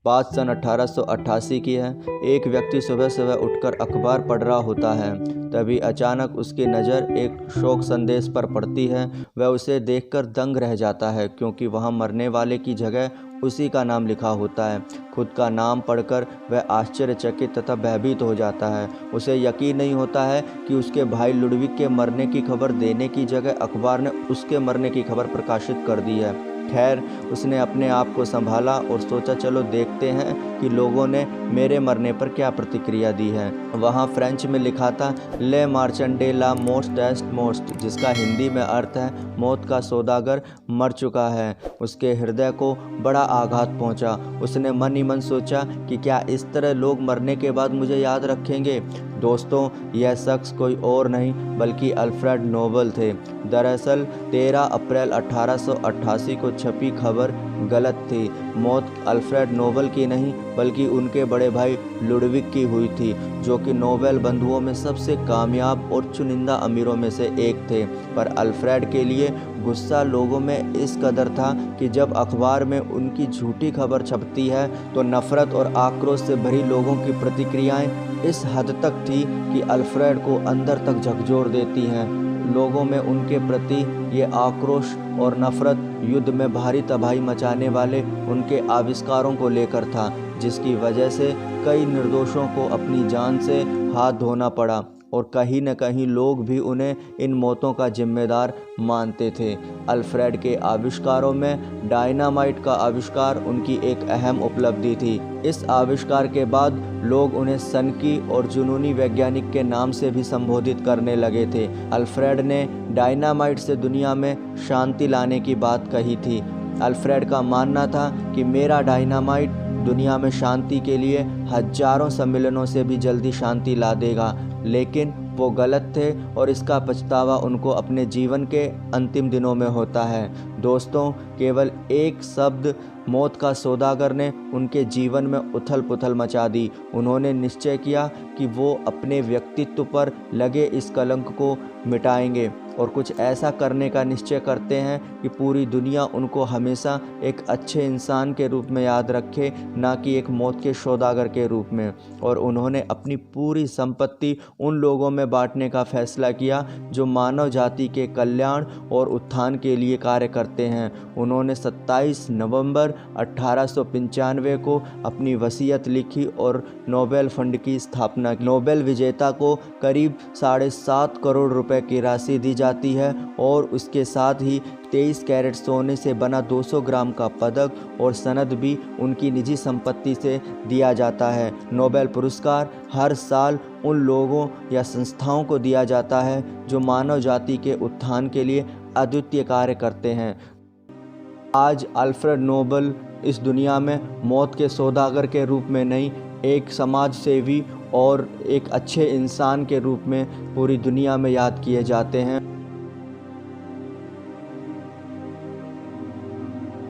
बात सन 1888 की है। एक व्यक्ति सुबह सुबह उठकर अखबार पढ़ रहा होता है। तभी अचानक उसकी नज़र एक शोक संदेश पर पड़ती है। वह उसे देखकर दंग रह जाता है, क्योंकि वहाँ मरने वाले की जगह उसी का नाम लिखा होता है। खुद का नाम पढ़कर वह आश्चर्यचकित तथा भयभीत हो जाता है। उसे यकीन नहीं होता है कि उसके भाई लुडविक के मरने की खबर देने की जगह अखबार ने उसके मरने की खबर प्रकाशित कर दी है। खैर, उसने अपने आप को संभाला और सोचा, चलो देखते हैं कि लोगों ने मेरे मरने पर क्या प्रतिक्रिया दी है। वहाँ फ्रेंच में लिखा था, ले मार्चेंड डे ला मोस्ट एस्ट मोस्ट, जिसका हिंदी में अर्थ है मौत का सौदागर मर चुका है। उसके हृदय को बड़ा आघात पहुँचा। उसने मन ही मन सोचा कि क्या इस तरह लोग मरने के बाद मुझे याद रखेंगे। दोस्तों, यह शख्स कोई और नहीं बल्कि अल्फ्रेड नोबल थे। दरअसल 13 अप्रैल 1888 को छपी खबर गलत थी। मौत अल्फ्रेड नोबल की नहीं बल्कि उनके बड़े भाई लुडविक की हुई थी, जो कि नोबेल बंधुओं में सबसे कामयाब और चुनिंदा अमीरों में से एक थे। पर अल्फ्रेड के लिए गुस्सा लोगों में इस कदर था कि जब अखबार में उनकी झूठी खबर छपती है तो नफरत और आक्रोश से भरी लोगों की प्रतिक्रियाएं इस हद तक थी कि अल्फ्रेड को अंदर तक झकझोर देती हैं। लोगों में उनके प्रति ये आक्रोश और नफरत युद्ध में भारी तबाही मचाने वाले उनके आविष्कारों को लेकर था, जिसकी वजह से कई निर्दोषों को अपनी जान से हाथ धोना पड़ा और कहीं न कहीं लोग भी उन्हें इन मौतों का जिम्मेदार मानते थे। अल्फ्रेड के आविष्कारों में डायनामाइट का आविष्कार उनकी एक अहम उपलब्धि थी। इस आविष्कार के बाद लोग उन्हें सनकी और जुनूनी वैज्ञानिक के नाम से भी संबोधित करने लगे थे। अल्फ्रेड ने डायनामाइट से दुनिया में शांति लाने की बात कही थी। अल्फ्रेड का मानना था कि मेरा डायनामाइट दुनिया में शांति के लिए हजारों सम्मेलनों से भी जल्दी शांति ला देगा, लेकिन वो गलत थे और इसका पछतावा उनको अपने जीवन के अंतिम दिनों में होता है। दोस्तों, केवल एक शब्द मौत का सौदागर ने उनके जीवन में उथल पुथल मचा दी। उन्होंने निश्चय किया कि वो अपने व्यक्तित्व पर लगे इस कलंक को मिटाएंगे और कुछ ऐसा करने का निश्चय करते हैं कि पूरी दुनिया उनको हमेशा एक अच्छे इंसान के रूप में याद रखे, ना कि एक मौत के सौदागर के रूप में। और उन्होंने अपनी पूरी संपत्ति उन लोगों में बांटने का फैसला किया जो मानव जाति के कल्याण और उत्थान के लिए कार्य करते हैं। उन्होंने 27 नवंबर 1895 को अपनी वसीयत लिखी और नोबेल फंड की स्थापना की। नोबेल विजेता को करीब 7.5 करोड़ रुपए की राशि दी जाती है और उसके साथ ही 23 कैरेट सोने से बना 200 ग्राम का पदक और सनद भी उनकी निजी संपत्ति से दिया जाता है। नोबेल पुरस्कार हर साल उन लोगों या संस्थाओं को दिया जाता है जो मानव जाति के उत्थान के लिए अद्वितीय कार्य करते हैं। आज अल्फ्रेड नोबल इस दुनिया में मौत के सौदागर के रूप में नहीं, एक समाज सेवी और एक अच्छे इंसान के रूप में पूरी दुनिया में याद किए जाते हैं।